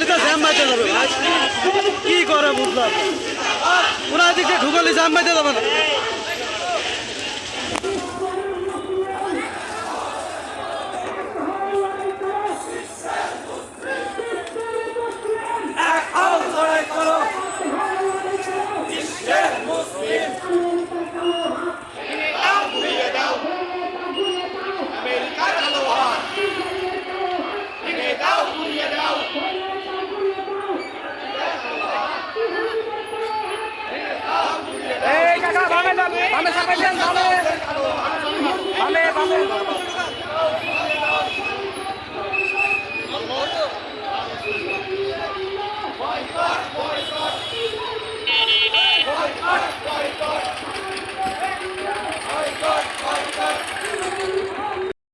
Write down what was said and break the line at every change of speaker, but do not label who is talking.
ঢুকালি তো জ্যাম বাইতে যাবে ভাই, কি করে বুঝলাম, পুরা দিকে ঢুকালি জ্যাম বাইতে যাবে না।
Boycott!